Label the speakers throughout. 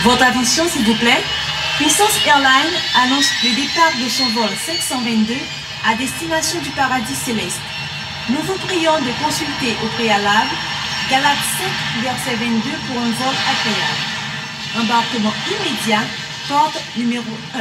Speaker 1: Votre attention s'il vous plaît. Puissance Airlines annonce le départ de son vol 522 à destination du paradis céleste. Nous vous prions de consulter au préalable Galates 5, verset 22 pour un vol agréable. Embarquement immédiat, porte numéro 1.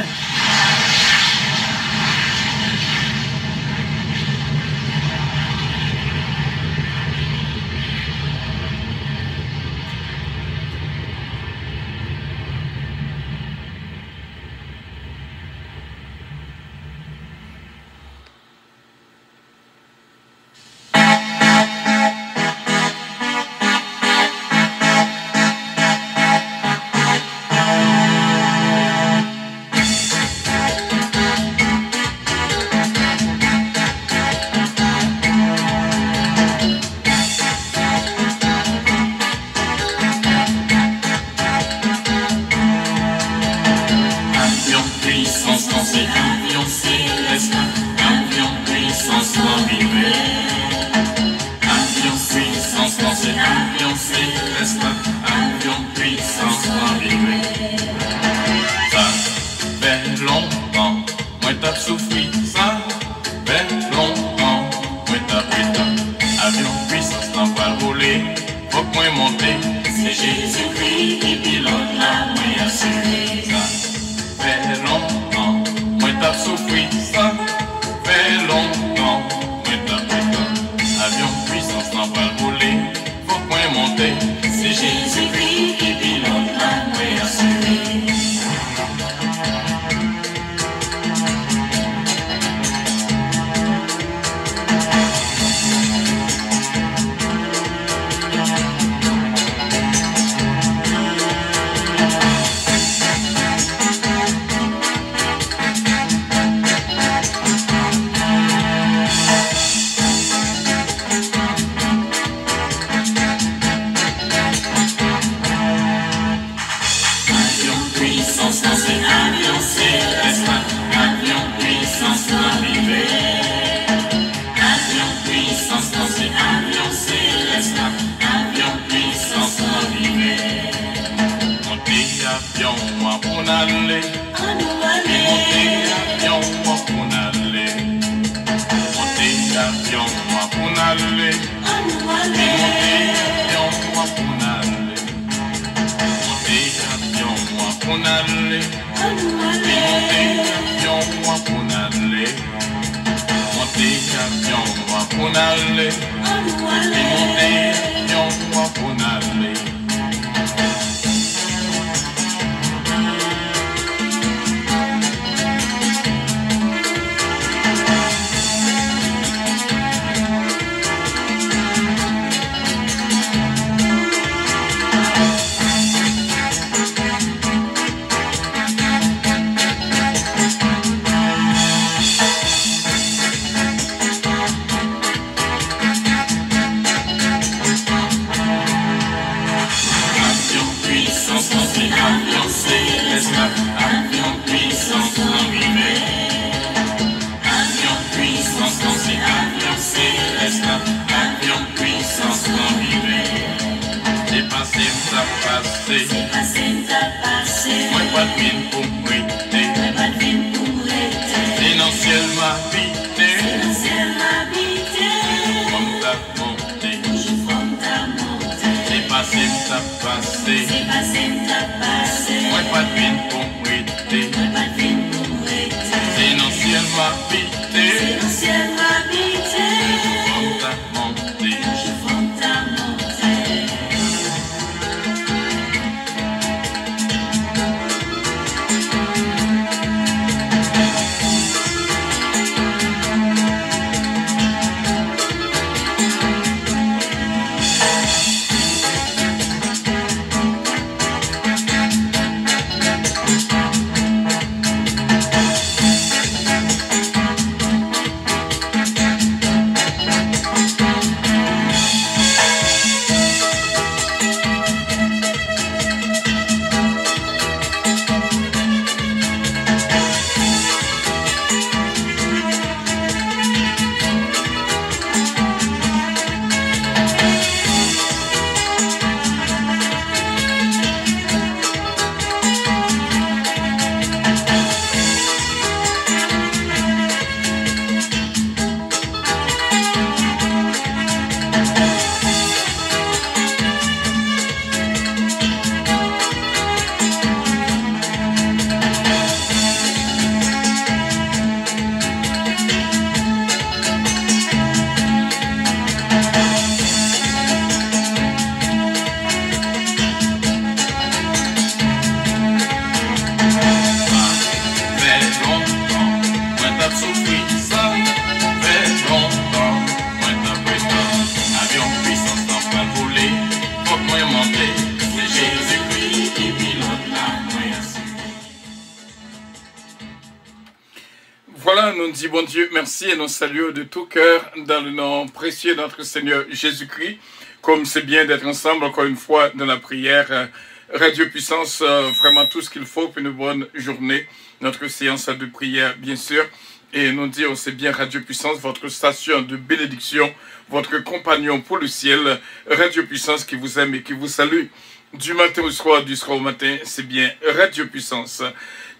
Speaker 2: dit bon Dieu, merci et nous saluons de tout cœur dans le nom précieux de notre Seigneur Jésus-Christ. Comme c'est bien d'être ensemble encore une fois dans la prière. Radio Puissance, vraiment tout ce qu'il faut pour une bonne journée. Notre séance de prière, bien sûr. Et nous dire, c'est bien Radio Puissance, votre station de bénédiction, votre compagnon pour le ciel. Radio Puissance qui vous aime et qui vous salue. Du matin au soir, du soir au matin, c'est bien Radio Puissance.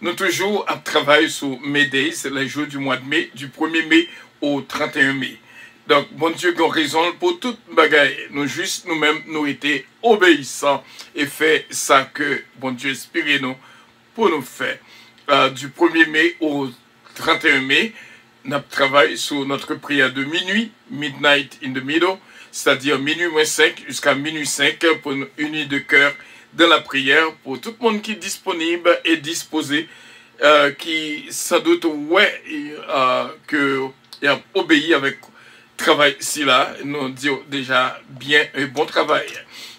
Speaker 2: Nous toujours à travail sur May Days, les jours du mois de mai, du 1er mai au 31 mai. Donc, bon Dieu, qu'on raison pour toute bagaille. Nous juste nous-mêmes, nous étions obéissants et fait ça que bon Dieu inspire nous pour nous faire. Du 1er mai au 31 mai, nous travaillons sur notre prière de minuit, midnight in the middle, c'est-à-dire minuit moins 5 jusqu'à minuit 5 pour nous unir de cœur dans la prière pour tout le monde qui est disponible et disposé, qui sans doute que a obéi avec travail ici là, nous disons déjà bien et bon travail.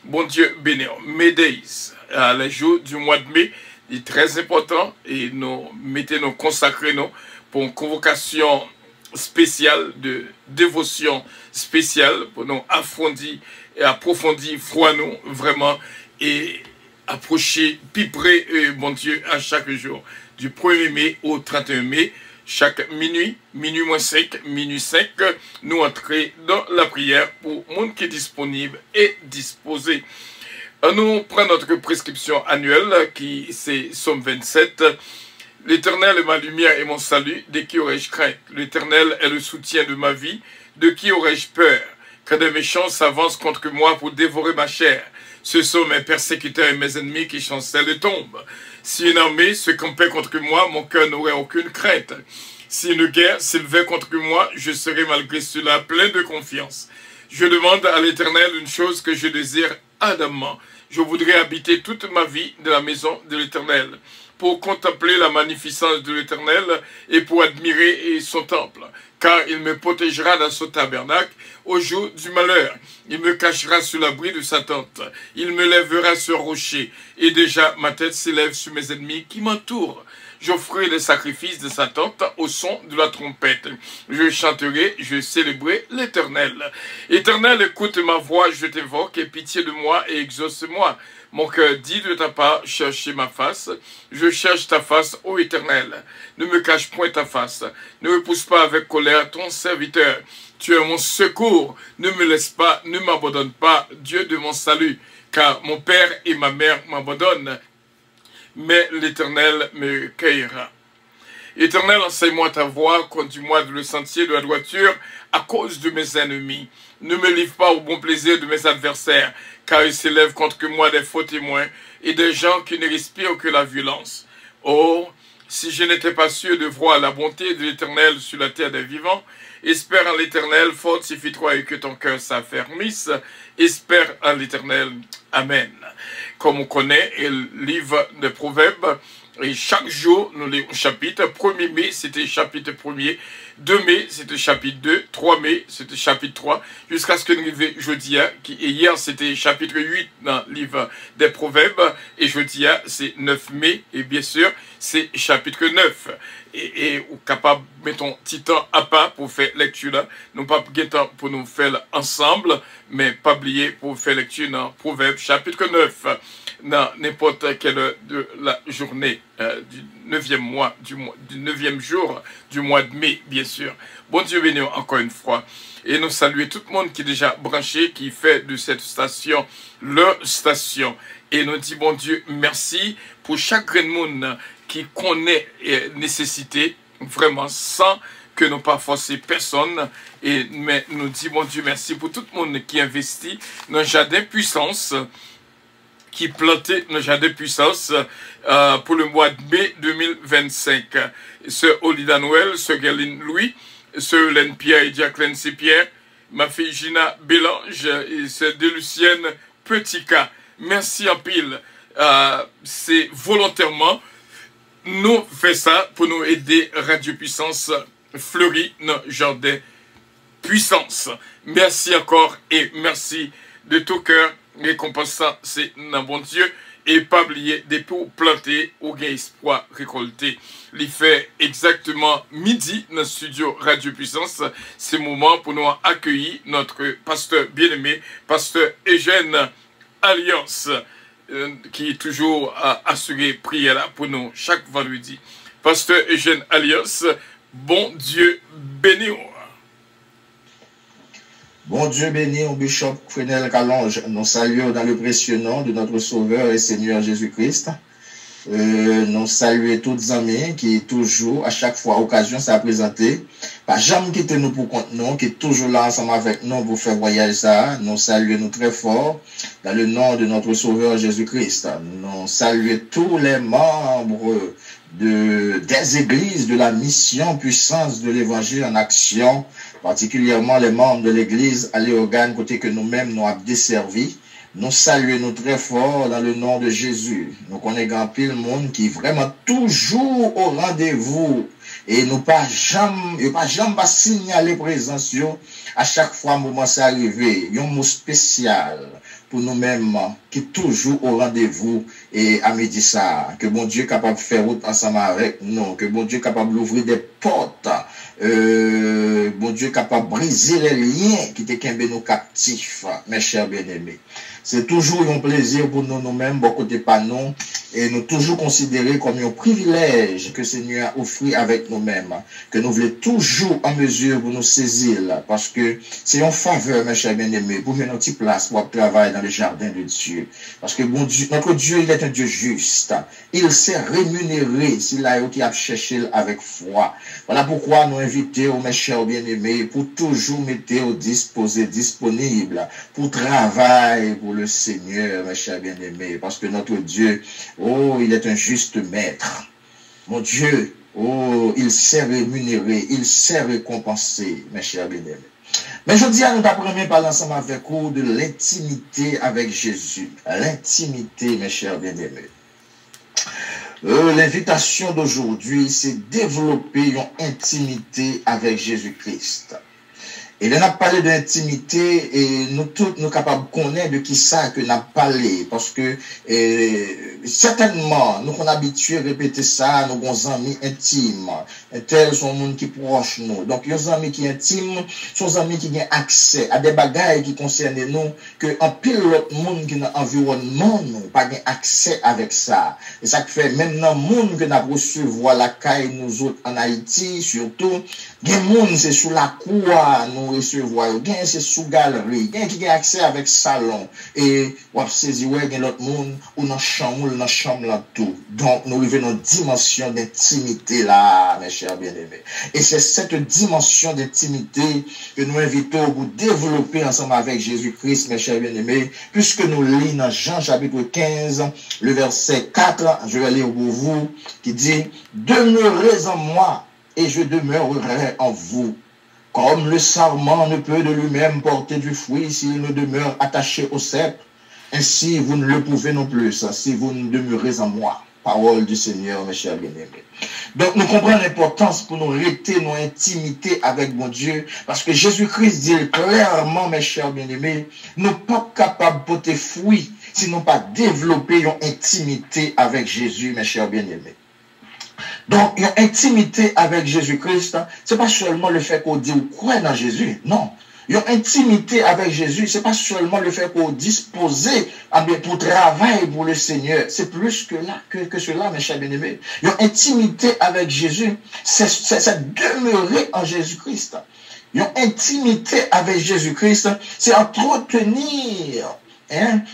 Speaker 2: Bon Dieu béni. May Days, les jours du mois de mai, est très important et nous mettons consacrés nous pour une convocation spéciale de dévotion spéciale pour nous affronter et approfondir foi nous vraiment et approcher plus près bon Dieu à chaque jour du 1er mai au 31 mai. Chaque minuit, minuit moins 5, minuit 5, nous entrons dans la prière pour le monde qui est disponible et disposé. Nous prenons notre prescription annuelle qui c'est Somme 27. L'Éternel est ma lumière et mon salut, de qui aurais-je crainte? L'Éternel est le soutien de ma vie, de qui aurais-je peur? Quand des méchants s'avancent contre moi pour dévorer ma chair, ce sont mes persécuteurs et mes ennemis qui chancellent et tombent. Si une armée se campait contre moi, mon cœur n'aurait aucune crainte. Si une guerre s'élevait contre moi, je serais malgré cela plein de confiance. Je demande à l'Éternel une chose que je désire ardemment. Je voudrais habiter toute ma vie dans la maison de l'Éternel, pour contempler la magnificence de l'Éternel et pour admirer son temple. Car il me protégera dans son tabernacle au jour du malheur. Il me cachera sous l'abri de sa tente. Il me lèvera sur rocher. Et déjà ma tête s'élève sur mes ennemis qui m'entourent. J'offrirai les sacrifices de sa tente au son de la trompette. Je chanterai, je célébrerai l'Éternel. Éternel, écoute ma voix, je t'invoque, aie pitié de moi et exauce-moi. Mon cœur dit de ta part, cherchez ma face. Je cherche ta face, ô Éternel. Ne me cache point ta face. Ne me pousse pas avec colère ton serviteur. Tu es mon secours. Ne me laisse pas, ne m'abandonne pas, Dieu de mon salut. Car mon père et ma mère m'abandonnent. Mais l'Éternel me cueillera. Éternel, enseigne-moi ta voie, conduis-moi dans le sentier de la droiture à cause de mes ennemis. Ne me livre pas au bon plaisir de mes adversaires, car ils s'élèvent contre moi des faux témoins et des gens qui ne respirent que la violence. Oh, si je n'étais pas sûr de voir la bonté de l'Éternel sur la terre des vivants, espère en l'Éternel, fortifie-toi et que ton cœur s'affermisse. Espère en l'Éternel. Amen. Comme on connaît le livre de Proverbes, et chaque jour, nous lisons un chapitre. 1er mai, c'était chapitre 1er. 2 mai, c'était chapitre 2. 3 mai, c'était chapitre 3. Jusqu'à ce que nous arrivions jeudi. Et hier, c'était chapitre 8 dans le livre des Proverbes. Et jeudi, c'est 9 mai. Et bien sûr, c'est chapitre 9. Et ou capable de mettre un petit temps à part pour faire lecture là. Non pas pour nous faire ensemble, mais pas oublier pour faire lecture dans Proverbes chapitre 9. Dans n'importe quelle heure de la journée du 9e mois, du 9e jour du mois de mai, bien sûr. Bon Dieu béni encore une fois. Et nous saluons tout le monde qui est déjà branché, qui fait de cette station leur station. Et nous disons, bon Dieu, merci pour chaque grain de monde qui connaît nécessité, vraiment sans que nous pas forcer personne. Mais nous disons, bon Dieu, merci pour tout le monde qui investit dans le jardin puissance, qui plantait dans le jardin puissance pour le mois de mai 2025. Sœur Olida Noël, Sœur Gerline Louis, Sœur Hélène Pierre et Jacqueline C. Pierre, ma fille Gina Bélange et Sœur Delucienne Petit-Cas. Merci en pile. C'est volontairement, nous faisons ça pour nous aider Radio Puissance fleurir dans le jardin puissance. Merci encore et merci de tout cœur. Récompensant, c'est un bon Dieu. et pas oublier des pots plantés ou gain espoir récolté. Il fait exactement midi dans le studio Radio Puissance. C'est le moment pour nous accueillir notre pasteur bien-aimé, pasteur Eugène Alliance, qui est toujours assuré prière là pour nous chaque vendredi. Pasteur Eugène Alliance, bon Dieu béni.
Speaker 3: Bon Dieu béni au bishop Frenel Calonge. Nous saluons dans le précieux nom de notre Sauveur et Seigneur Jésus-Christ. Nous saluons tous les amis qui toujours, à chaque fois, occasion ça a présenté. Pas jamais quitter nous pour compte nous, qui est toujours là ensemble avec nous pour faire voyage ça. Nous saluons nous très fort dans le nom de notre Sauveur Jésus-Christ. Nous saluons tous les membres des églises de la mission puissance de l'évangile en action, particulièrement les membres de l'église à Léogane, côté que nous-mêmes nous avons desservi. Nous saluons nous très fort dans le nom de Jésus. Nous connaissons pile monde qui est vraiment toujours au rendez-vous et nous pas jamais signaler présence à chaque fois moment c'est arrivé. Un mot spécial pour nous-mêmes qui est toujours au rendez-vous et à midi ça. Que bon Dieu est capable de faire route ensemble avec nous. Que bon Dieu est capable d'ouvrir des portes. Bon Dieu est capable de briser les liens qui étaient nous captifs, mes chers bien-aimés. C'est toujours un plaisir pour nous-mêmes, beaucoup de pas nous, et nous toujours considérer comme un privilège que le Seigneur a offert avec nous-mêmes, que nous voulons toujours en mesure pour nous saisir, parce que c'est une faveur, mes chers bien-aimés, pour mettre notre place pour travailler dans le jardin de Dieu. Parce que bon Dieu, notre Dieu, il est un Dieu juste. Il s'est rémunéré s'il a été à chercher avec foi. Voilà pourquoi nous invitons, mes chers bien-aimés, pour toujours mettre au disposé, disponible, pour travailler pour le Seigneur, mes chers bien-aimés, parce que notre Dieu, oh, il est un juste maître. Mon Dieu, oh, il sait rémunérer, il sait récompenser, mes chers bien-aimés. Mais je dis à nous d'apprendre par l'ensemble avec vous de l'intimité avec Jésus. L'intimité, mes chers bien-aimés. L'invitation d'aujourd'hui, c'est développer une intimité avec Jésus-Christ. Et là, on a parlé d'intimité et nous tous, nous capables de connaître de qui ça que nous avons parlé. Parce que, certainement, nous sommes habitués à répéter ça, nous avons amis intimes. Tels sont les gens qui proches nous. Donc, les amis qui intimes sont les amis qui ont accès à des bagages qui concernent nous, que en pile l'autre monde qui est dans l'environnement, nous pas accès avec ça. Et ça fait, même dans le monde que nous avons reçu, voilà, caille nous autres en Haïti, surtout, il y a des gens, c'est sous la cour, nous recevoir, gain c'est sous galerie, gain qui a accès avec salon et on saisi ouais gain l'autre monde ou dans chambre là tout. Donc nous arrivons dans une dimension d'intimité là, mes chers bien-aimés. Et c'est cette dimension d'intimité que nous invitons pour développer ensemble avec Jésus-Christ, mes chers bien-aimés, puisque nous lisons dans Jean chapitre 15, le verset 4, je vais lire pour vous, qui dit: demeurez en moi et je demeurerai en vous. Comme le sarment ne peut de lui-même porter du fruit s'il ne demeure attaché au cep, ainsi vous ne le pouvez non plus si vous ne demeurez en moi. Parole du Seigneur, mes chers bien-aimés. Donc nous comprenons l'importance pour nous rester nos intimités avec mon Dieu, parce que Jésus-Christ dit clairement, mes chers bien-aimés, nous ne sommes pas capables de porter fruit si nous pas développer une intimité avec Jésus, mes chers bien-aimés. Donc, une intimité avec Jésus-Christ, ce n'est pas seulement le fait qu'on dit ou croit dans Jésus, non. Une intimité avec Jésus, ce n'est pas seulement le fait qu'on dispose pour travailler pour le Seigneur. C'est plus que cela, mes chers bien-aimés. Une intimité avec Jésus, c'est demeurer en Jésus-Christ. Une intimité avec Jésus-Christ, c'est entretenir,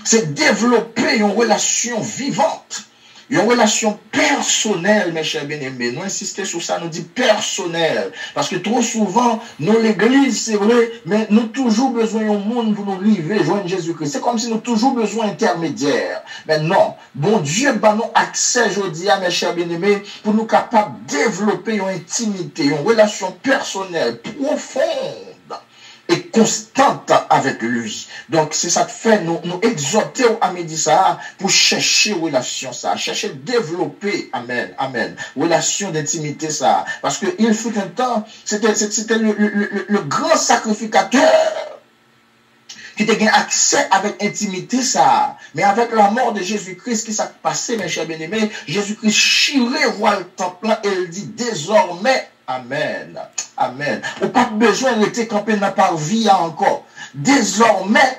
Speaker 3: c'est développer une relation vivante. Une relation personnelle, mes chers bien-aimés. Nous insistons sur ça, nous dit personnel. Parce que trop souvent, nous, l'église, c'est vrai, mais nous toujours besoin d'un monde pour nous arriver, joindre Jésus-Christ. C'est comme si nous toujours besoin d'intermédiaires. Mais non, bon Dieu, nous accès, je dis à mes chers bien-aimés, pour nous capables de développer une intimité, une relation personnelle profonde et constante avec lui. Donc, c'est ça que fait, nous exhorter à midi ça, pour chercher relation ça, chercher développer, amen, relation d'intimité ça. Parce que il fut un temps, c'était le grand sacrificateur qui te gagne accès avec intimité ça. Mais avec la mort de Jésus-Christ, qui s'est passé, mes chers bien-aimés, Jésus-Christ chiré roi le temple et il dit désormais, amen, amen. Ou pas besoin de rester campé dans par vie encore. Désormais,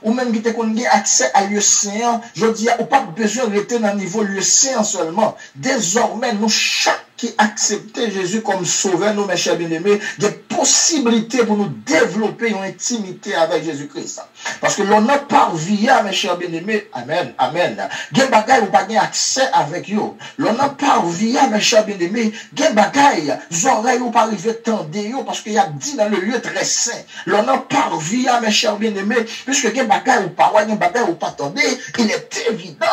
Speaker 3: ou même qui te connaît accès à lieu saint, je dis, ou pas besoin de rester dans le niveau lieu saint seulement. Désormais, nous, chaque qui acceptait Jésus comme sauveur, nous, mes chers bien-aimés, des possibilités pour nous développer une intimité avec Jésus-Christ. Parce que l'on n'a pas via, mes chers bien-aimés, amen, amen. Gen bagay ou pas gen accès avec eux. L'on n'a pas via, mes chers bien-aimés, gen bagay, oreilles ou pas arriver tendre yo, parce qu'il y a dit dans le lieu très saint. L'on n'a pas via, mes chers bien-aimés, puisque gen bagay ou pas, gen bagay ou pas tendre, il est évident.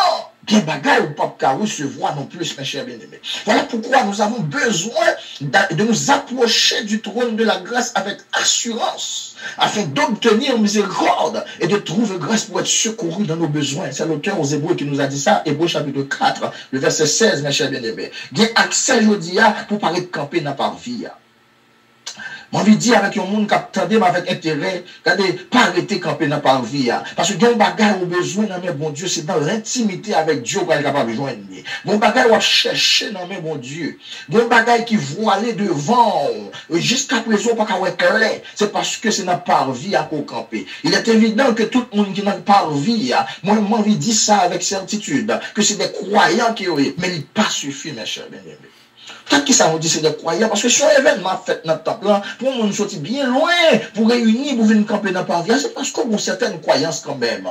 Speaker 3: Gen bagay ou pas qu'à recevoir non plus, mes chers bien-aimés. Voilà pourquoi nous avons besoin de nous approcher du trône de la grâce avec assurance, afin d'obtenir miséricorde et de trouver grâce pour être secouru dans nos besoins. C'est l'auteur aux Hébreux qui nous a dit ça, Hébreux chapitre 4, le verset 16, mes chers bien-aimés. Gen accès aujourd'hui pour paraître camper dans par vie. J'ai envie de dire avec un monde qui attendait avec intérêt, regardez, pas arrêter camper dans par vie. Parce que un bagage au besoin dans mes bon Dieu, c'est dans l'intimité avec Dieu qu'on est capable de joindre. Un bagage à chercher dans mes bon Dieu. Un bagage qui voit aller devant, jusqu'à présent, pas qu'à clair. C'est parce que c'est dans par vie à camper. Il est évident que tout le monde qui n'a pas vie, moi, j'ai envie de dire ça avec certitude, que c'est des croyants qui ont, mais il pas suffit, mes chers bien-aimés. Peut-être que ça nous dit c'est des croyants, parce que si un événement fait dans le temple, pour nous sortir bien loin, pour réunir, pour venir camper dans la vie, c'est parce qu'on a certaines croyances quand même.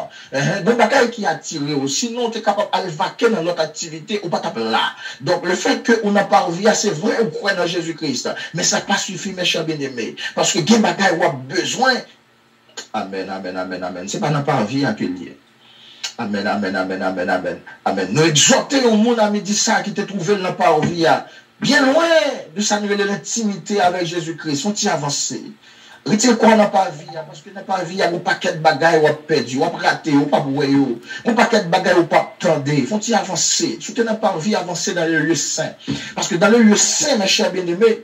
Speaker 3: Donc, bagaille qui a attiré aussi, sinon, tu es capable d'aller vaquer dans notre activité ou pas taper là. Donc, le fait qu'on n'a pas vie, c'est vrai, on croit dans Jésus-Christ. Mais ça n'a pas suffi, mes chers bien-aimés. Parce que les bagaille ont besoin. Amen, amen, amen, amen. C'est pas dans la vie à lié. Amen, amen, amen, amen, amen, amen. Nous exhortons au monde à me dire ça qui te trouvé dans la parole. Bien loin de s'annuler l'intimité avec Jésus-Christ. Faut-il avancer? Retire quoi n'a pas vie, parce que n'a pas vie, il y a un paquet de bagailles ou perdu, ou raté, ou pas boué, un paquet de bagailles ou pas tendé. Faut-il avancer? Si tu n'as pas vie, avancer dans le lieu saint. Parce que dans le lieu saint, mes chers bien-aimés,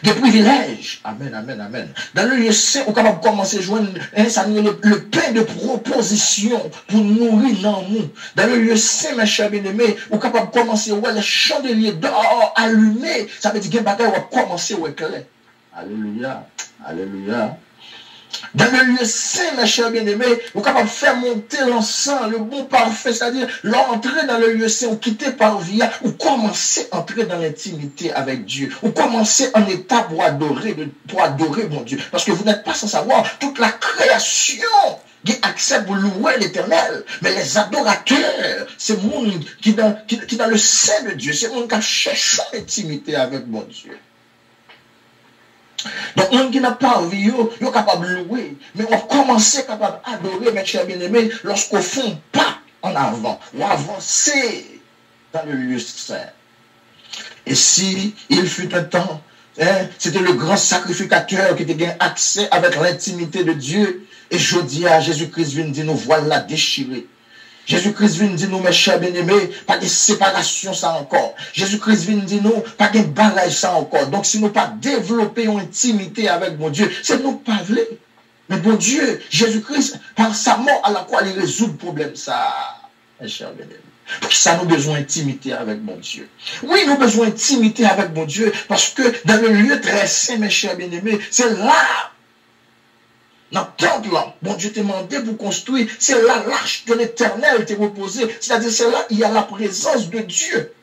Speaker 3: des privilèges. Amen, amen, amen. Dans le lieu saint, on est capable de commencer à joindre le pain de proposition pour nourrir l'amour. Dans le lieu saint, mes chers bien-aimés, on est capable de commencer à voir les chandeliers dehors allumés. Ça veut dire que les bagages vont commencer à éclairer. Alléluia, alléluia. Dans le lieu saint, mes chers bien-aimés, vous êtes capable de faire monter l'encens, le bon parfait, c'est-à-dire l'entrer dans le lieu saint, ou quitter par via, ou commencer à entrer dans l'intimité avec Dieu, ou commencer en état pour adorer mon Dieu. Parce que vous n'êtes pas sans savoir, toute la création qui accepte pour louer l'Éternel, mais les adorateurs, c'est le monde qui dans le sein de Dieu, c'est le monde qui cherche l'intimité avec mon Dieu. Donc, on qui n'a pas envie, il est capable de louer. Mais on va commencer capable d'adorer, mes chers bien-aimés, lorsqu'on fait un pas en avant, ou avancer dans le lieu saint. Et si il fut un temps, c'était le grand sacrificateur qui était accès avec l'intimité de Dieu. Et je dis à Jésus-Christ, vient dire, nous voilà déchirés. Jésus-Christ vient dire nous, mes chers bien-aimés, pas de séparation ça encore. Jésus-Christ vient dire nous, pas de barrage ça encore. Donc si nous pas développer une intimité avec mon Dieu, c'est nous pas vrai. Mais bon Dieu, Jésus-Christ, par sa mort à la croix, il résout le problème ça, mes chers bien-aimés. Pour ça, nous avons besoin d'intimité avec mon Dieu. Oui, nous avons besoin d'intimité avec mon Dieu, parce que dans le lieu très saint, mes chers bien-aimés, c'est là. Dans le temple, bon Dieu t'a demandé pour construire, c'est là l'arche de l'Éternel t'est reposée. C'est-à-dire, c'est là, il y a la présence de Dieu.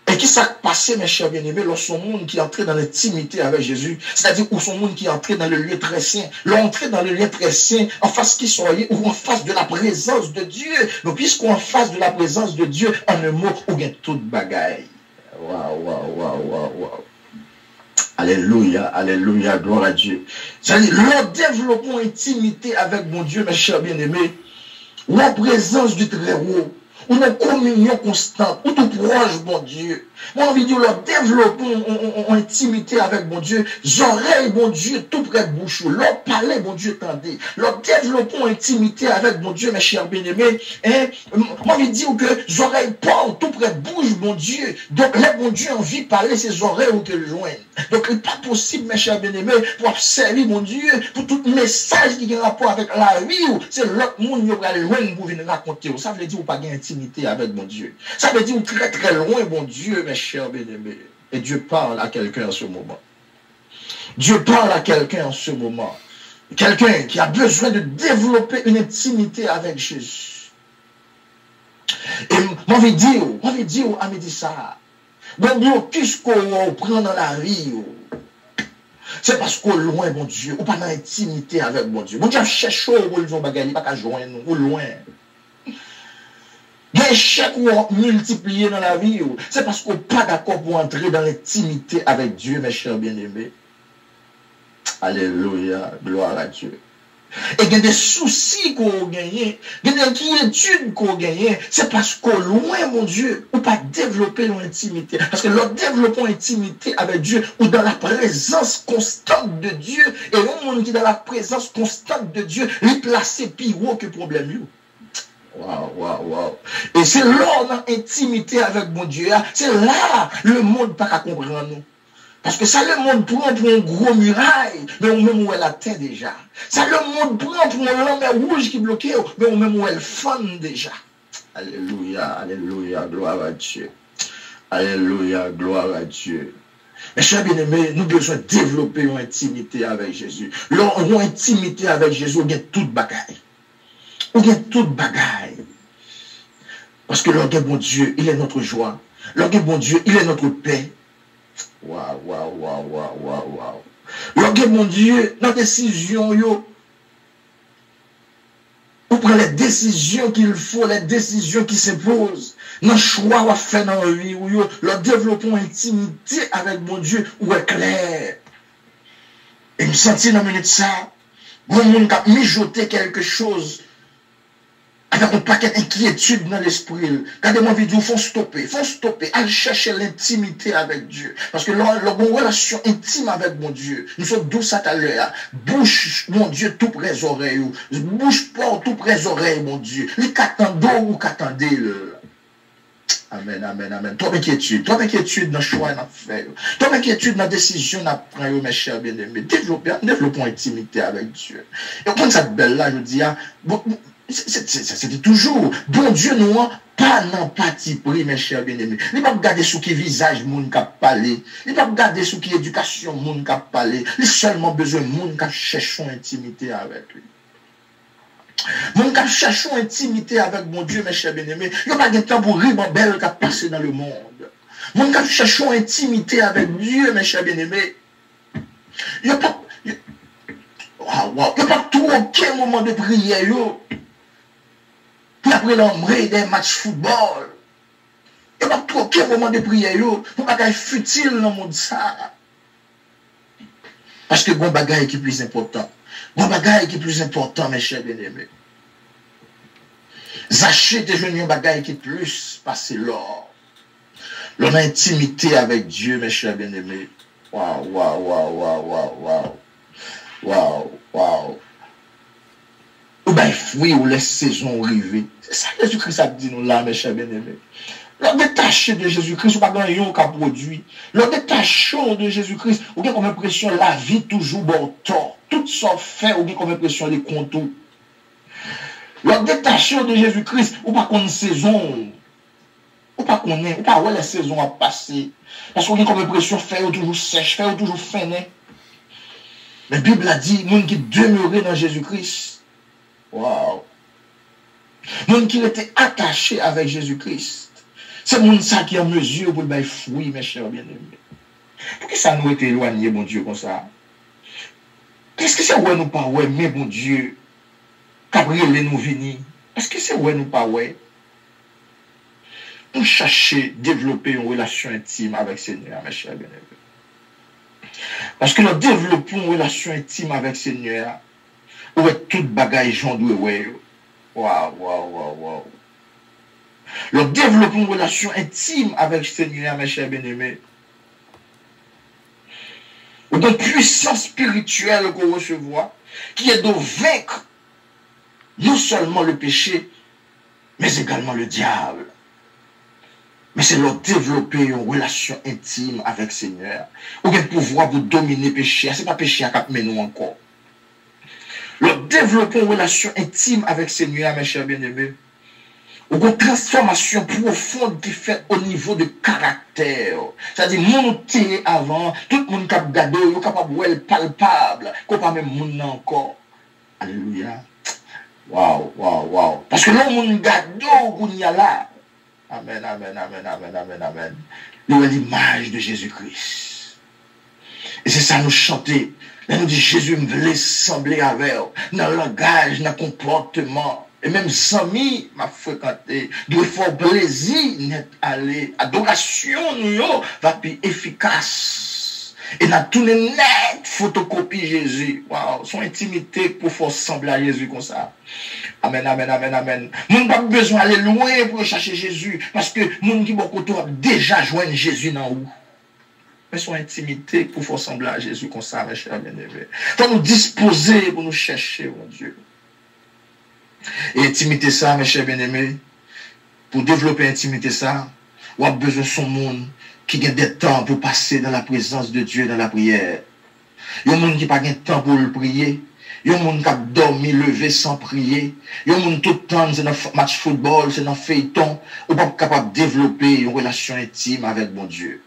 Speaker 3: Et qui s'est passé, mes chers bien-aimés, lorsqu'on monde qui est entré dans l'intimité avec Jésus, c'est-à-dire où son monde qui est entré dans le lieu très saint, l'entrée dans le lieu très saint, en face qui soyez, ou en face de la présence de Dieu. Donc, puisqu'on en face de la présence de Dieu, en un mot, on gagne toute bagaille. Waouh, waouh, waouh, waouh, waouh. Alléluia, alléluia, gloire à Dieu. C'est-à-dire, nous développons intimité avec mon Dieu, mes chers bien-aimés, ou en présence du Très-Haut, ou une communion constante, ou tout proche, bon Dieu. Moi, envie de dire, leur développement en intimité avec bon Dieu, oreilles, bon Dieu, tout près de bouche, leur palais, bon Dieu, tendez. Leur développement en intimité avec bon Dieu, mes chers bien-aimés, hein, moi, envie de dire que oreilles parlent tout près de bouche, bon Dieu. Donc, là, bon Dieu, envie de parler ses oreilles ou qu'elles joignent. Donc, il n'est pas possible, mes chers bien-aimés, pour observer, mon Dieu, pour tout message qui a rapport avec la vie, c'est l'autre monde qui va loin pour venir raconter. Ça veut dire ou pas d'intimité avec mon Dieu. Ça veut dire ou très très loin, mon Dieu, mes chers bien-aimés. Et Dieu parle à quelqu'un en ce moment. Dieu parle à quelqu'un en ce moment. Quelqu'un qui a besoin de développer une intimité avec Jésus. Et moi, je vais dire, à me dire ça. Bon Dieu, qu'est-ce qu'on prend dans la vie? C'est parce qu'on est loin, mon Dieu, ou pas dans l'intimité avec mon Dieu. Mon Dieu, cherche où ils ont bagaille, pas qu'à joindre nous, ou loin. Il y a un chèque ou multiplié dans la vie, c'est parce qu'on n'est pas d'accord pour entrer dans l'intimité avec Dieu, mes chers bien-aimés. Alléluia, gloire à Dieu. Et il y a des soucis qu'on gagne, il y a des inquiétudes qu'on gagne, c'est parce qu'au loin, mon Dieu, ou pas développer l'intimité. Parce que leur développement intimité avec Dieu, ou dans la présence constante de Dieu, et un monde qui est dans la présence constante de Dieu, lui placer plus haut que problème. Waouh. Et c'est là, dans l'intimité avec mon Dieu, c'est là, le monde pas qu'à comprendre nous. Parce que ça, le monde prend pour un gros muraille, mais on même où elle atteint déjà. Ça, le monde prend pour un lampe rouge qui bloquait, mais on même où elle fond déjà. Alléluia, alléluia, gloire à Dieu. Alléluia, gloire à Dieu. Mes chers bien-aimés, nous devons développer une intimité avec Jésus. Une intimité avec Jésus, on gagne toute bagaille. On gagne toute bagaille. Parce que l'orgueil, bon Dieu, il est notre joie. L'orgueil, bon Dieu, il est notre paix. Waouh. L'orgueil, mon Dieu, dans la décision, on prend les décisions qu'il faut, les décisions qui s'imposent. Dans le choix qu'on fait dans la vie, le développement intimité avec mon Dieu, où est clair. Et me sentir dans une minute ça, mon monde a mijoté quelque chose. Avec un paquet d'inquiétude dans l'esprit. Regardez-moi vidéo, faut stopper, allez chercher l'intimité avec Dieu. Parce que leur relation intime avec mon Dieu, nous sommes douces à l'heure. Bouche, mon Dieu, tout près des oreilles. Bouche porte tout près des oreilles, mon Dieu. Les qu'attendons ou qu'attendez le. Amen. Toi, inquiétude dans le choix, dans fait. Toi, inquiétude dans la décision, dans prendre, mes chers bien-aimés. Développons intimité avec Dieu. Et quand cette belle-là, je dis, c'était toujours, bon Dieu, nous, pas n'empathie pour mes chers bien-aimés. Il ne pas regarder ce qui visage, moun qui parlé. Il ne pas regarder ce qui éducation, moun qui parlé. Il a seulement besoin de moun qui cherche intimité avec lui. Moun qui cherche intimité avec mon Dieu, mes chers bien-aimés. Il n'y a pas de temps pour rire belle qui a passé dans le monde. Moun qui cherche intimité avec Dieu, mes chers bien-aimés. Il n'y a pas, tout aucun moment de prière, puis après l'ombré des matchs football. Il n'y a pas aucun moment de prière, pour pas qu'il futile dans le monde ça. Parce que bon bagage qui est plus important. Bon bagage qui est plus important, mes chers bien-aimés. Zaché des jeunes bagage qui est plus passé l'or. L'on a intimité avec Dieu, mes chers bien-aimés. Waouh. Ou bien fruits ou les saisons arrivées. C'est ça que Jésus-Christ a dit nous là, mes chers bien-aimés. Le détaché de Jésus-Christ, ou pas grand yon qui a produit. Le détaché de Jésus-Christ, ou bien comme impression la vie toujours bon tort. Tout ça fait, ou bien comme impression les contours. Le détaché de Jésus-Christ, ou pas qu'on saison. Ou pas qu'on est, ou pas où les saisons ont passé. Parce qu'on a comme impression fait ou toujours sèche, fait ou toujours fainé. La Bible a dit, monde qui demeurait dans Jésus-Christ. Waouh. Monde qui était attaché avec Jésus-Christ. C'est monde ça qui est en mesure pour le fruit, mes chers bien-aimés. Pourquoi ça nous est éloigné, mon Dieu, comme ça? Qu'est-ce que c'est ouais nous pas ouais, mais bon Dieu, Gabriel nous venir? Est-ce que c'est ouais nous pas ouais? On cherche à développer une relation intime avec le Seigneur, mes chers bien-aimés. Parce que nous développons une relation intime avec le Seigneur, où est tout bagaille j'en dois ouais. Waouh. leur développer une relation intime avec le Seigneur, mes chers bien-aimés. Une puissance spirituelle qu'on recevoir, qui est de vaincre non seulement le péché, mais également le diable. Mais c'est leur développer une relation intime avec le Seigneur. Ou bien pouvoir vous dominer le péché. Ce n'est pas péché à cap nous encore. Leur développer une relation intime avec le Seigneur, mes chers bien-aimés. Ou une transformation profonde qui fait au niveau de caractère. C'est-à-dire, monter avant, tout le monde qui a gardé, il est capable de voir palpable, qu'on pas même monde encore. Alléluia. Waouh, waouh, waouh. Parce que là, on monde gardé, on y a là. Amen, amen, amen, amen, amen, amen. Nous, l'image de Jésus-Christ. Et c'est ça nous chanter. Là, nous dit, Jésus me voulait sembler avec, dans le langage, dans le comportement. Et même Samy m'a fréquenté. Doit faire plaisir d'être allé. Adoration, nous, va plus efficace. Et dans tout le net, photocopie Jésus. Waouh, son intimité pour faire sembler à Jésus comme ça. Amen, amen, amen, amen. Nous n'avons pas besoin d'aller loin pour chercher Jésus. Parce que nous qui beaucoup déjà joindre Jésus dans où. Mais son intimité pour faire sembler à Jésus comme ça, mes chers bien-aimés. Il faut nous disposer pour nous chercher, mon Dieu. Et intimité ça, mes chers bien-aimés, pour développer intimité ça, on a besoin de son monde qui a des temps pour passer dans la présence de Dieu dans la prière. Il y a un monde qui n'a pas de temps pour le prier. Il y a un monde qui a dormi, levé sans prier. Il y a un monde tout le temps, c'est dans le match football, c'est dans le feuilleton. On n'est pas capable de développer une relation intime avec mon Dieu.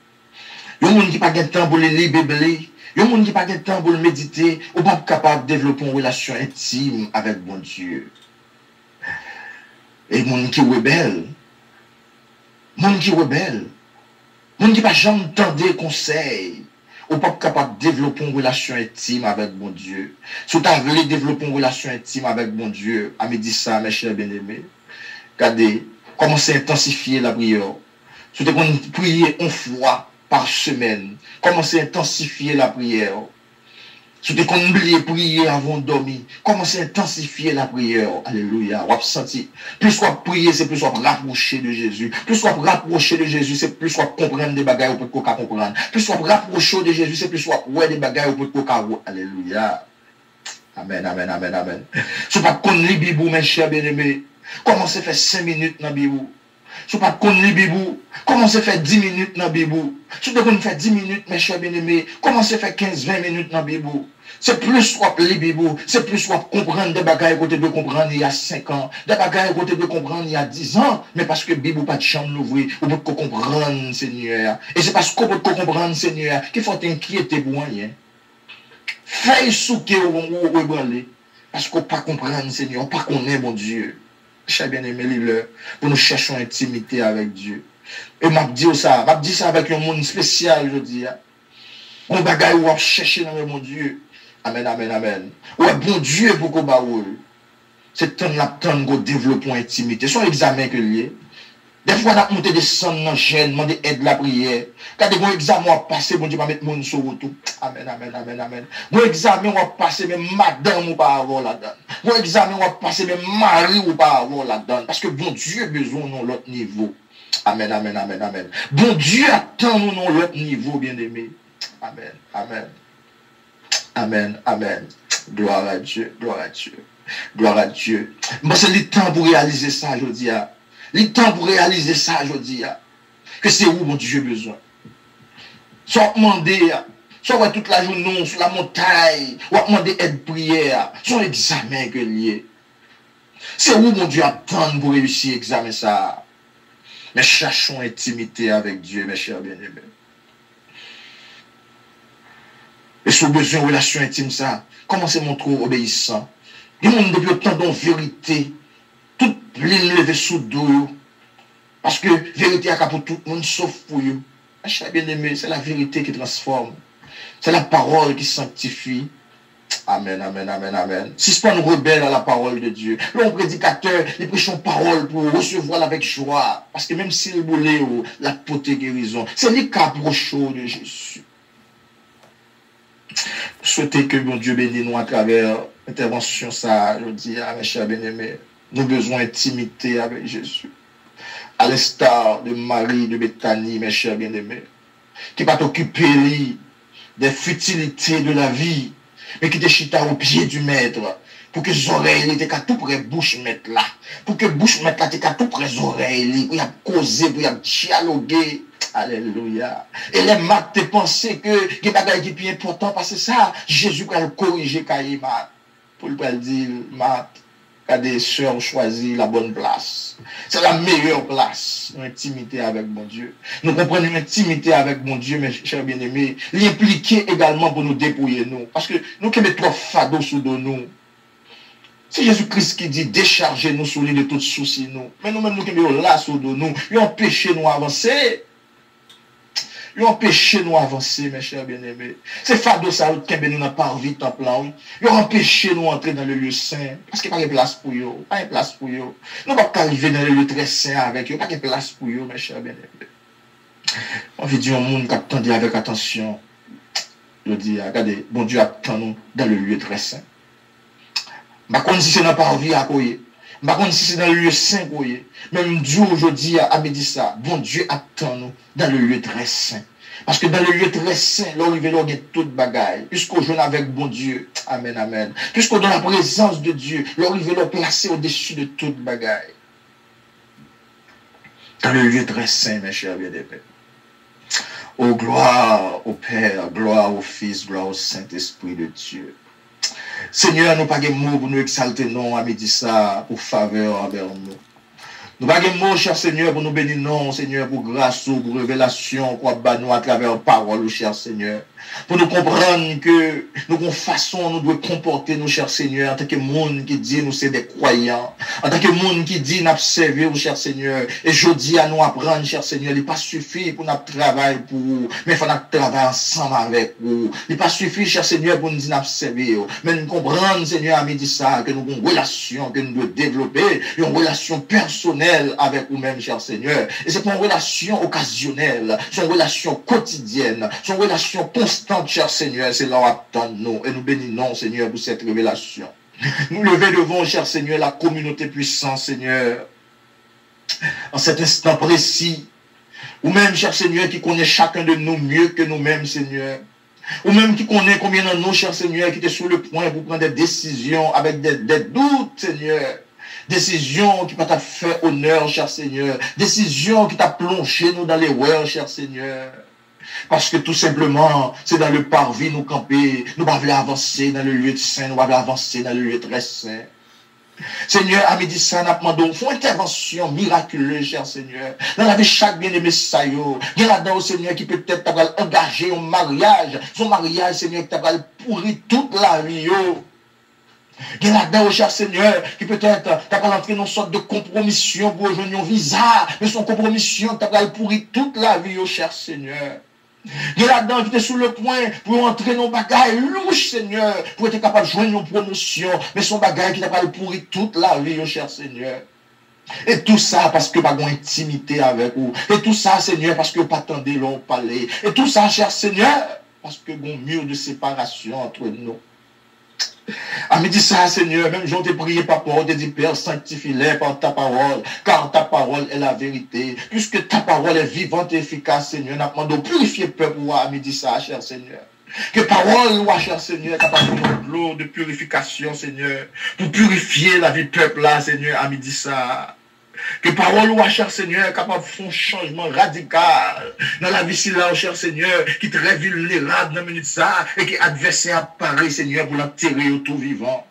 Speaker 3: Il y a un monde qui n'a pas de temps pour le lire la Bible. Il y a un monde qui n'a pas de temps pour le méditer. On n'est pas capable de développer une relation intime avec mon Dieu. Et mon qui est rebelle, mon qui est rebelle, mon qui pas jamais entendu conseil, ou pas capable de développer une relation intime avec mon Dieu. Si tu voulu développer une relation intime avec mon Dieu, à me dire ça, mes chers bien-aimés, regardez, commencez à intensifier la prière. Si tu veux prier une fois par semaine, commencez à intensifier la prière. Si tu as oublié de prier avant de dormir, commencez à intensifier la prière. Alléluia. On va sentir. Plus on prier, c'est plus on rapprocher de Jésus. Plus on rapprocher de Jésus, c'est plus on comprendre des bagailles pour qu'on comprendre. Plus on rapprocher de Jésus, c'est plus on voir des bagailles pour qu'on comprenne. Alléluia. Amen, amen, amen, amen. Si vous ne connaissez pas la Bible, mes chers bien-aimés, commencez à faire 5 minutes dans la Bible. Si vous ne connaissez pas la Bible, commencez à faire 10 minutes dans la Bible. Si vous ne faire 10 minutes, mes chers bien-aimés, commencez à faire 15-20 minutes dans la Bible. C'est plus soit la Bible, c'est plus soit comprendre des bagailles côté de comprendre il y a 5 ans, des bagailles côté de comprendre il y a 10 ans, mais parce que la Bible pas de chambre l'ouvrir, on peut comprendre, Seigneur. Et c'est parce qu'on peut comprendre, Seigneur, qu'il faut t'inquiéter pour rien. Fais souquer ou ébranler, parce qu'on ne peut pas comprendre, Seigneur, on ne peut pas connaître, mon Dieu. Cher bien-aimé, lis-le, pour nous chercher une intimité avec Dieu. Et m'a dit ça avec un monde spécial, je dis. On bagaille ou on chercher dans mon Dieu. Amen, amen, amen. Ouais, bon Dieu pour qu'on baoule. C'est temps de développer une intimité. C'est un examen que lié. Des fois, on a monté des sons dans la chaîne, demander aide la prière. Quand des bons examens vont passer, bon Dieu va mettre mon sur tout. Amen, amen, amen, amen. Bon examen va passer, même madame ou pas avoir la donne. Bon examen va passer, même mari ou pas avoir la donne. Parce que bon Dieu a besoin de l'autre niveau. Amen, amen, amen, amen. Bon Dieu attend nous dans l'autre niveau, bien-aimé. Amen, amen. Amen, amen. Gloire à Dieu, gloire à Dieu, gloire à Dieu. Moi, c'est le temps pour réaliser ça, je dis. Le temps pour réaliser ça, je dis. Que c'est où mon Dieu besoin. Soit demander, soit toute la journée sur la montagne, ou demander aide prière, soit examen que lié. C'est où mon Dieu attend pour réussir l'examen ça. Mais cherchons intimité avec Dieu, mes chers bien-aimés. Et si vous avez besoin de relation intime, ça, commencez à montrer obéissant. Il y a depuis autant de vérité, toute l'île levée sous dos. Parce que vérité a pour tout le monde, sauf pour vous. Cher bien-aimé, c'est la vérité qui transforme. C'est la parole qui sanctifie. Amen, amen, amen, amen. Si ce n'est pas nous rebelles à la parole de Dieu, l'homme prédicateur, il prêche une parole pour recevoir avec joie. Parce que même s'il voulait la potée guérison, c'est lui qui approche de Jésus. Souhaitez que mon Dieu bénisse nous à travers l'intervention, ça, je dis à mes chers bien-aimés, nous avons besoin d'intimité avec Jésus. à l'instar de Marie de Bethanie, mes chers bien-aimés, qui va t'occuper des futilités de la vie, mais qui te chita au pied du maître, pour que les oreilles étaient qu'à tout près bouche mettre là, pour que bouche mettre là, t'es qu'à tout près les oreilles, pour y a causer, pour y a dialoguer. Alléluia. Et les maths te pensaient que les bagages qui sont importants, parce que ça, Jésus va le corriger quand il m'a, pour le dire, maths, quand des sœurs ont choisi la bonne place. C'est la meilleure place, l'intimité avec mon Dieu. Nous comprenons l'intimité avec mon Dieu, mes chers bien-aimés, l'impliquer également pour nous dépouiller nous. Parce que nous qui mettons trop fardeau sous de nous. C'est Jésus-Christ qui dit déchargez-nous sous lui de tout souci nous. Mais nous-mêmes nous qui mettons là sous de nous, ils ont empêché nous avancer. Ils ont empêché nous avancer, mes chers bien-aimés. C'est fardeau ça qui nous n'a pas envie de plan. Ils ont empêché nous entrer dans le lieu saint. Parce qu'il n'y a pas de place pour eux. Pas de place pour eux. Nous ne pouvons pas arriver dans le lieu très saint avec eux. Pas de place pour eux, mes chers bien-aimés. On veut dire au monde qui attendait avec attention. Je dis, regardez, bon Dieu attend nous dans le lieu très saint. Par contre, si c'est dans pas envie à quoi. Par contre, si c'est dans le lieu saint, même Dieu aujourd'hui a dit ça, bon Dieu attend nous dans le lieu très saint. Parce que dans le lieu très saint, là, il y a toute bagaille. Puisqu'on joue avec bon Dieu, amen, amen. Puisqu'on dans la présence de Dieu, là, il veut le placer au-dessus de toute bagaille. Dans le lieu très saint, mes chers bien-aimés. Oh, gloire au Père, gloire au Fils, gloire au Saint-Esprit de Dieu. Seigneur, nous pas de mots pour nous exalter, non, à midi ça, pour faveur envers nous. Nous pas de mots, cher Seigneur, pour nous bénir, non, Seigneur, pour grâce ou pour révélation, pour nous à travers parole, cher Seigneur. Pour nous comprendre que nous avons façon, nous devons comporter nous, cher Seigneur, en tant que monde qui dit nous c'est des croyants, en tant que monde qui dit nous servir, cher Seigneur. Et je dis à nous apprendre, cher Seigneur, il n'est pas suffit pour notre travail pour vous, mais il faut notre travail ensemble avec vous. Il n'est pas suffit, cher Seigneur, pour nous dire nous servir, mais nous comprendre, Seigneur, à midi ça, que nous avons une relation que nous devons développer, une relation personnelle avec vous-même, cher Seigneur. Et c'est pas une relation occasionnelle, c'est une relation quotidienne, c'est une relation constante, cher Seigneur, c'est là où attendons nous et nous bénissons, Seigneur, pour cette révélation. Nous lever devant, cher Seigneur, la communauté puissante, Seigneur, en cet instant précis, ou même, cher Seigneur, qui connaît chacun de nous mieux que nous-mêmes, Seigneur, ou même qui connaît combien de nous, cher Seigneur, qui est sur le point pour prendre des décisions avec des doutes, Seigneur. Décision qui peut t'a fait honneur, cher Seigneur. Décision qui t'a plongé nous dans l'erreur, cher Seigneur. Parce que tout simplement, c'est dans le parvis nous camper. Nous ne pouvons pas avancer dans le lieu de saint. Nous ne pouvons pas avancer dans le lieu très saint. Seigneur, à midi ça, nous demandons une intervention miraculeuse, cher Seigneur. Dans la vie chaque bien-aimé, ça y est. Il y a là-dedans, Seigneur, qui peut-être t'a engagé un mariage. Son mariage, Seigneur, qui t'a pourri toute la vie. Il y a là-dedans, cher Seigneur, qui peut-être t'a entré dans une sorte de compromission pour rejoindre un visa. Mais son compromission t'a pourri toute la vie, cher Seigneur. Il y a là-dedans qui est sous le point pour entrer dans le bagage louche, Seigneur, pour être capable de joindre une promotion. Mais son bagage qui t'a pourri toute la vie, cher Seigneur. Et tout ça parce que pas d'intimité avec vous. Et tout ça, Seigneur, parce que pas attendez l'on parler. Et tout ça, cher Seigneur, parce que bon mur de séparation entre nous. À midi ça, Seigneur, même j'en t'ai prié par parole, t'ai dit, Père, sanctifie-les par ta parole, car ta parole est la vérité. Puisque ta parole est vivante et efficace, Seigneur, nous demandons de purifier le peuple à midi ça, cher Seigneur. Que parole, cher Seigneur, capable de l'eau de purification, Seigneur, pour purifier la vie du peuple là, Seigneur, à midi ça. Que parole, cher Seigneur, capable de faire un changement radical dans la vie, là, cher Seigneur, qui est très vulnérable dans la minute ça, et qui est adversaire apparaît, Seigneur, pour l'enterrer au tout vivant.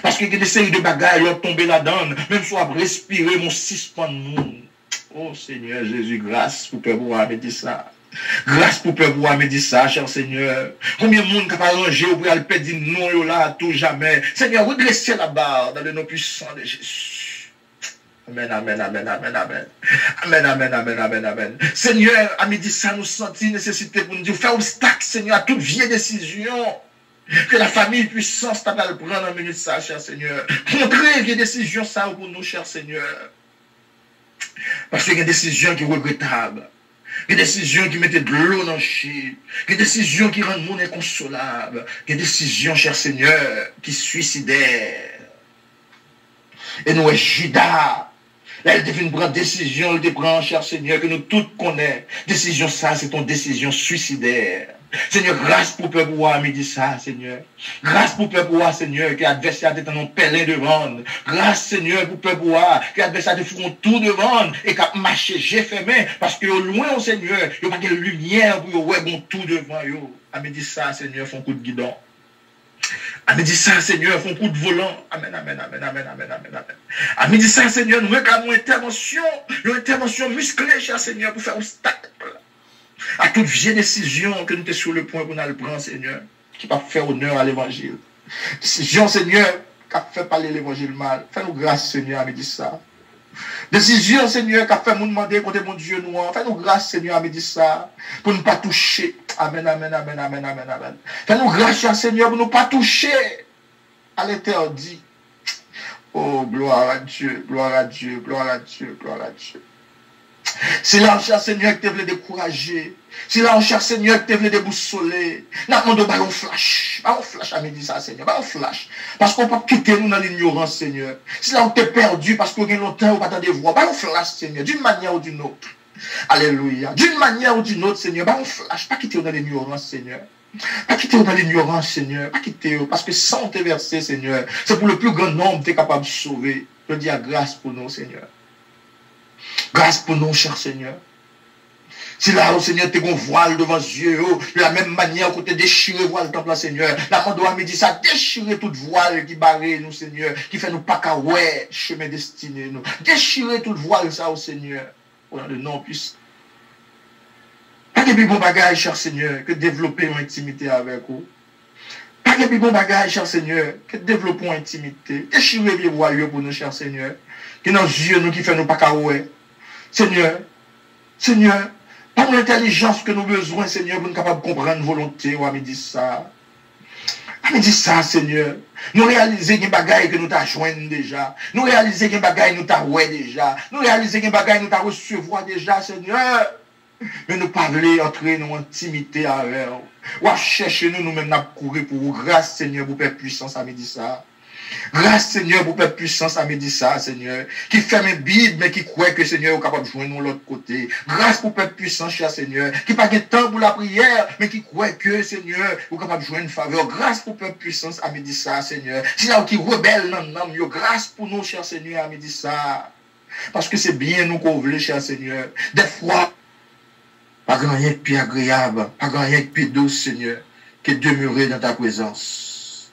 Speaker 3: Parce qu'il y a des séries de bagailles, ils ont tombé là-dedans, même soit respirer, mon suspend nous. Oh Seigneur Jésus, grâce pour pouvoir me dire ça. Grâce pour pouvoir me dire ça, cher Seigneur. Combien de monde qui va ranger ou pour aller dire non, là, à tout jamais. Seigneur, redressez la barre dans le nom puissant de Jésus. Amen, amen, amen, amen, amen. Amen, amen, amen, amen, amen. Seigneur, à midi ça nous sentit nécessité pour nous dire, faire obstacle, Seigneur, à toute vieille décision. Que la famille puissance t'a le prendre en minute ça, cher Seigneur. Contrer vieille décision ça pour nous, cher Seigneur. Parce qu'il y a des décisions qui sont regrettables. Il y a des décisions qui mettent de l'eau dans le chien. Il y a des décisions qui rendent le monde inconsolable. Il y a des décisions, cher Seigneur, qui suicidaires. Et nous, Judas, Elle devine prendre décision, elle te prend, cher Seigneur, que nous tous connaissons. Décision ça, c'est ton décision suicidaire. Seigneur, grâce pour peuple roi, me dit ça, Seigneur. Grâce pour peuple roi, Seigneur, que l'adversaire est en pelin devant. Grâce, Seigneur, pour peuple roi, que l'adversaire te font tout devant et qu'a marché, j'ai fait main, parce que au loin, au Seigneur, il n'y a pas de lumière pour ouais, bon tout devant, yo. Elle me dit ça, Seigneur, font coup de guidon. Elle me dit ça, Seigneur, font coup de volant. Amen, amen, amen, amen, amen, amen, amen. Elle me dit ça, Seigneur, nous réclamons une intervention musclée, cher Seigneur, pour faire obstacle à toute vieille décision que nous sommes sur le point pour nous le prendre, Seigneur, qui va faire honneur à l'évangile. Décision, Seigneur, qui a fait parler l'évangile mal. Fais-nous grâce, Seigneur, à me dire ça. Décision, Seigneur, qui a fait nous demander contre mon Dieu noir. Fais-nous grâce, Seigneur, à me dire ça, pour ne pas toucher. Amen, amen, amen, amen, amen, amen. Fais-nous grâce, Seigneur, pour ne pas toucher à l'interdit. Oh, gloire à Dieu, gloire à Dieu, gloire à Dieu, gloire à Dieu. C'est là, cher Seigneur, que tu veux décourager. C'est là, cher Seigneur, que tu veux déboussoler. N'a pas de ballon flash. Ballon flash, à midi, ça, Seigneur. Ballon flash. Parce qu'on ne peut pas quitter nous dans l'ignorance, Seigneur. C'est là où tu es perdu parce qu'on a longtemps ou pas t'en devoir. Ballon flash, Seigneur, d'une manière ou d'une autre. Alléluia. D'une manière ou d'une autre, Seigneur. Ballon flash. Pas quitter nous dans l'ignorance, Seigneur. Pas quitter nous dans l'ignorance, Seigneur. Pas quitter nous. Parce que sans te verser, Seigneur, c'est pour le plus grand nombre que tu es capable de sauver. Je dis à grâce pour nous, Seigneur. Grâce pour nous, cher Seigneur. C'est là où, Seigneur, tu as un voile devant les yeux. De la même manière que tu as déchiré le voile dans le Seigneur. La doit me dire ça, déchirer toute voile qui barre nous, Seigneur, qui fait nous pas qu'à ouais, chemin destiné nous. Déchirer toute voile, ça, au Seigneur. Au nom de nom puissant. Pas de plus bon bagage, cher Seigneur, que de développer une intimité avec vous. Pas de plus bon bagage, cher Seigneur, que de développer une intimité. Déchirer les voiles pour nous, cher Seigneur. Qui dans les yeux nous qui fait nous pas qu'à ouais. Seigneur, Seigneur, par l'intelligence que nous avons besoin, Seigneur, pour nous capables de comprendre la volonté, ou à me dire ça. À me dire ça, Seigneur. Nous réaliser qu'il y a des bagailles que nous t'as joindre déjà. Nous réaliser qu'il y a des bagailles que nous t'as ouais déjà. Nous réaliser qu'il y a des bagailles que nous t'as recevoir déjà, Seigneur. Mais nous parler, entrer dans l'intimité avec vous. Ou à chercher nous, nous-mêmes, nous courir pour vous. Grâce, Seigneur, pour faire puissance, à me dire ça. Grâce, Seigneur, pour faire puissance à me dire ça, Seigneur. Qui fait mes Bible, mais qui croit que Seigneur est capable de joindre nous l'autre côté. Grâce pour faire puissance, cher Seigneur. Qui n'a pas de temps pour la prière, mais qui croit que Seigneur est capable de joindre une faveur. Grâce pour faire puissance à me dire ça, Seigneur. Si là qui rebelle dans l'âme, grâce pour nous, cher Seigneur, à me dire ça. Parce que c'est bien nous qu'on veut, cher Seigneur. Des fois, pas grand rien de plus agréable, pas grand rien de plus doux, Seigneur, que de demeurer dans ta présence.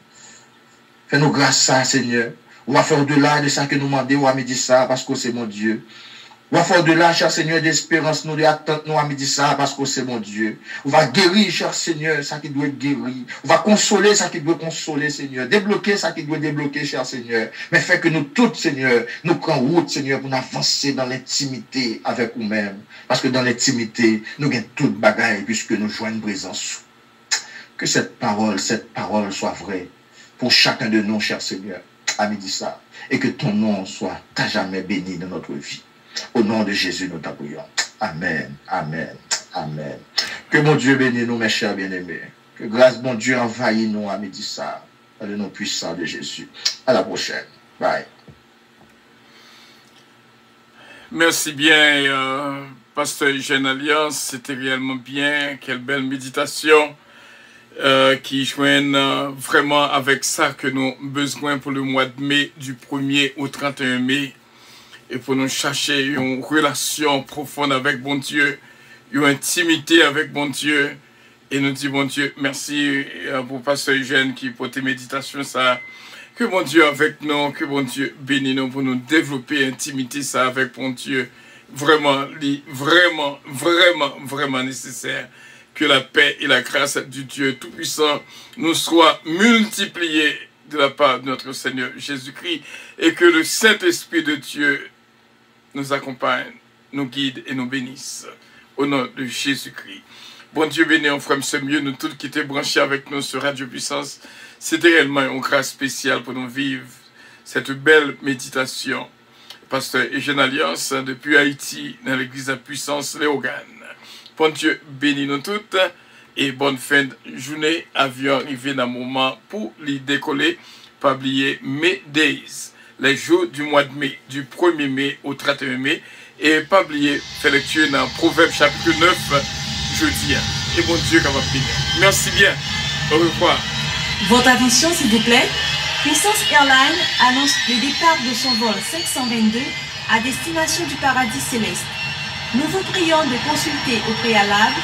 Speaker 3: Fais-nous grâce ça, Seigneur. On va faire au-delà de ça que nous demandons, on va me dire ça parce que c'est mon Dieu. On va faire au-delà, cher Seigneur, d'espérance, nous, d'attente, nous, on va me dire ça parce que c'est mon Dieu. On va guérir, cher Seigneur, ça qui doit être guéri. On va consoler ça qui doit consoler, Seigneur. Débloquer ça qui doit débloquer, cher Seigneur. Mais fait que nous tous, Seigneur, nous prenons route, Seigneur, pour nous avancer dans l'intimité avec nous-mêmes. Parce que dans l'intimité, nous gagnons toute bagaille puisque nous joignons présence. Que cette parole soit vraie. Pour chacun de nous, cher Seigneur, à midi ça, et que ton nom soit à jamais béni dans notre vie. Au nom de Jésus, nous t'appuyons. Amen, amen, amen. Que mon Dieu bénisse nous, mes chers bien-aimés. Que grâce, mon Dieu, envahisse nous à midi ça, dans le nom puissant de Jésus. À la prochaine. Bye.
Speaker 2: Merci bien, Pasteur Eugène Alliance. C'était réellement bien. Quelle belle méditation. Qui joignent vraiment avec ça que nous avons besoin pour le mois de mai, du 1er au 31 mai, et pour nous chercher une relation profonde avec bon Dieu, une intimité avec bon Dieu, et nous disons, bon Dieu, merci pour Pasteur Eugène qui pour tes méditations, ça, que bon Dieu avec nous, que bon Dieu bénisse nous pour nous développer intimité ça avec bon Dieu, vraiment nécessaire. Que la paix et la grâce du Dieu Tout-Puissant nous soient multipliées de la part de notre Seigneur Jésus-Christ et que le Saint-Esprit de Dieu nous accompagne, nous guide et nous bénisse. Au nom de Jésus-Christ. Bon Dieu béni, on frère, c'est mieux, nous tous qui étaient branchés avec nous sur Radio Puissance. C'était réellement une grâce spéciale pour nous vivre cette belle méditation. Pasteur Eugène Alliance, depuis Haïti, dans l'église à Puissance Léogane. Bon Dieu bénit nous toutes et bonne fin de journée. Avion arrivé dans le moment pour les décoller. Pas oublier May Days. les jours du mois de mai, du 1er mai au 31 mai. Et pas oublier, faire lecture dans Proverbe chapitre 9, jeudi. Et bon Dieu, qu'on va bénir. Merci bien. Au revoir.
Speaker 1: Votre attention, s'il vous plaît. Puissance Airlines annonce le départ de son vol 522 à destination du paradis céleste. Nous vous prions de consulter au préalable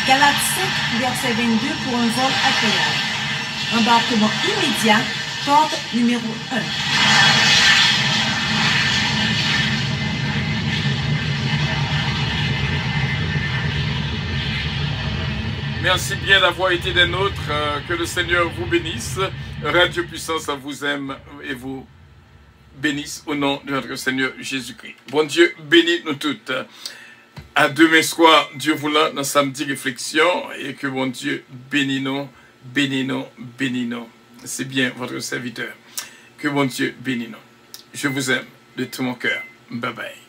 Speaker 1: Galates 5, verset 22 pour un vol agréable. Embarquement immédiat, porte numéro 1.
Speaker 2: Merci bien d'avoir été des nôtres. Que le Seigneur vous bénisse. Radio Puissance vous aime et vous bénisse au nom de notre Seigneur Jésus-Christ. Bon Dieu, bénis nous toutes. À demain soir, Dieu voulant, dans samedi réflexion, et que bon Dieu bénisse nous, bénisse nous, bénisse nous. C'est bien votre serviteur. Que bon Dieu bénisse nous. Je vous aime de tout mon cœur. Bye bye.